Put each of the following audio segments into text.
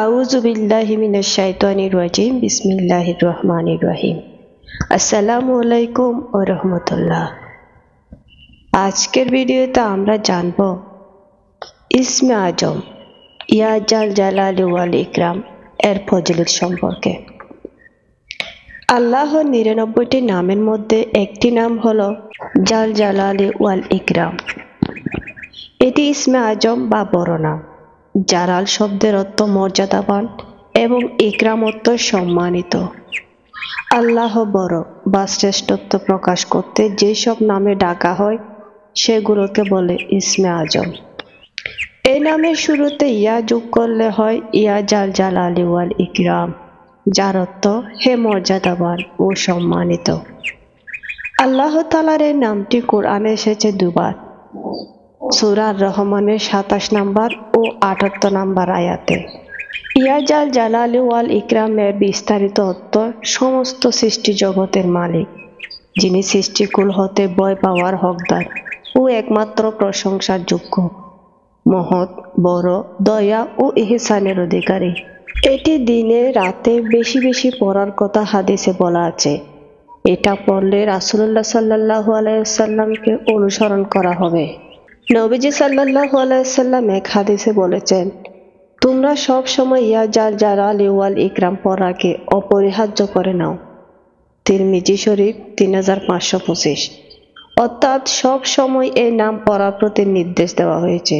আউযু বিল্লাহি মিনাশ শাইতানির রাজিম বিসমিল্লাহির রহমানির রহিম। আসসালামু আলাইকুম ওয়া রাহমাতুল্লাহ। আজকের ভিডিওতে আমরা জানব ইসমে আজম ইয়া জাল জালালি ওয়াল ইকরাম এর ফজিলত সম্পর্কে। আল্লাহর ৯৯টি নামের মধ্যে একটি নাম হলো জাল জালালি ওয়াল ইকরাম। এটি ইসমে আজম বা বড় নাম। জালাল শব্দের অর্থ মর্যাদাবান এবং ইকরাম অর্থ সম্মানিত। আল্লাহ বড় বা শ্রেষ্ঠত্ব প্রকাশ করতে যেসব নামে ডাকা হয় সেগুলোকে বলে ইসমে আজম। এই নামের শুরুতে ইয়া যোগ করলে হয় ইয়া জাল জালালি ওয়াল ইকরাম, যার অর্থ হে মর্যাদাবান ও সম্মানিত। আল্লাহ তাআলার এই নামটি কোরআনে এসেছে দুবার, সূরা আর-রহমানের ২৭ নম্বর ও ৭৮ নম্বর আয়াতে। ইয়া জাল জালালি ওয়াল ইকরামের বিস্তারিত অর্থ সমস্ত সৃষ্টি জগতের মালিক, যিনি সৃষ্টিকুল হতে ভয় পাওয়ার হকদার ও একমাত্র প্রশংসার যোগ্য, মহৎ, বড়, দয়া ও ইহসানের অধিকারী। এটি দিনে রাতে বেশি বেশি পড়ার কথা হাদিসে বলা আছে। এটা পড়লে রাসূলুল্লাহ সাল্লাল্লাহু আলাইহি ওয়াসাল্লামকে অনুসরণ করা হবে। নবীজি সাল্লাল্লাহু আলাইহি ওয়াসাল্লাম এক হাদিসে বলেছেন, তোমরা সব সময় ইয়া জাল জালালি ওয়াল ইকরাম পড়াকে অপরিহার্য করে নাও। তিরমিজি শরীফ ৩৫২৫। অর্থাৎ সব সময় এই নাম পড়ার প্রতি নির্দেশ দেওয়া হয়েছে।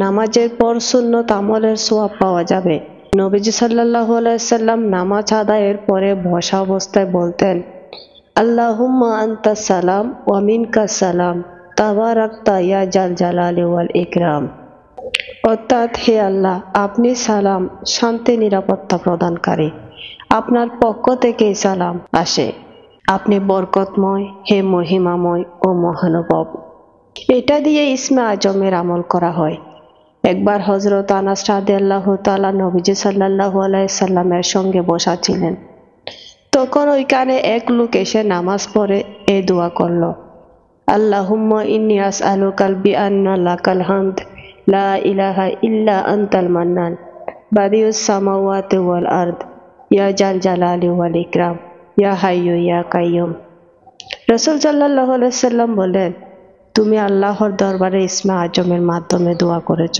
নামাজের পর সুন্নত আমলের সওয়াব পাওয়া যাবে। নবীজি সাল্লাল্লাহু আলাইহি ওয়াসাল্লাম নামাজ আদায়ের পরে বসা অবস্থায় বলতেন, আল্লাহুম্মা আনতাস সালাম ওয়া মিনকাস সালাম তাবারাকতা ইয়া জাল জালালি ওয়াল ইকরাম। অর্থাৎ হে আল্লাহ, আপনি সালাম, শান্তি নিরাপত্তা প্রদানকারী, আপনার পক্ষ থেকেই সালাম আসে, আপনি বরকতময়, হে মহিমাময় ও মহানুভব। এটা দিয়ে ইসমে আজমের আমল করা হয়। একবার হযরত আনাস রাদিয়াল্লাহু তাআলা নবীজি সাল্লাল্লাহু আলাইহি সাল্লামের সঙ্গে বসা ছিলেন। তখন ওইখানে এক লোক এসে নামাজ পড়ে এই দোয়া করল, আল্লাহুম্মা ইন্নী আসআলুকাল বিআন্না লাকাল হামদ লা ইলাহা ইল্লা আনতাল মান্নান বাদিউস সামাওয়াতি ওয়াল আরদ ইয়া জাল জালালি ওয়াল ইকরাম ইয়া হাইয়্যু ইয়া কাইয়্যুম। রাসূল সাল্লাল্লাহু আলাইহি সাল্লাম বলেন, তুমি আল্লাহর দরবারে ইসমে আজমের মাধ্যমে দোয়া করেছ,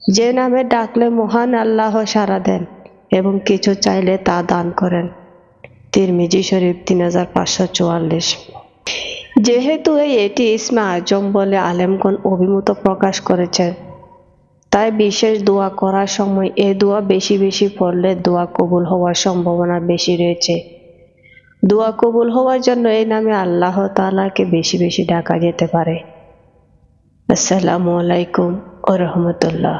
যে নামে ডাকলে মহান আল্লাহ সাড়া দেন এবং কিছু চাইলে তা দান করেন। তিরমিজি শরীফ ৩৫৪৪। যেহেতু এটি ইসমে আজম বলে আলেমগণ অভিমত প্রকাশ করেছেন, তাই বিশেষ দোয়া করার সময় এ দোয়া বেশি বেশি পড়লে দোয়া কবুল হওয়ার সম্ভাবনা বেশি রয়েছে। দোয়া কবুল হওয়ার জন্য এই নামে আল্লাহ তাআলাকে বেশি বেশি ডাকা যেতে পারে। আসসালামু আলাইকুম ওয়া রাহমাতুল্লাহ।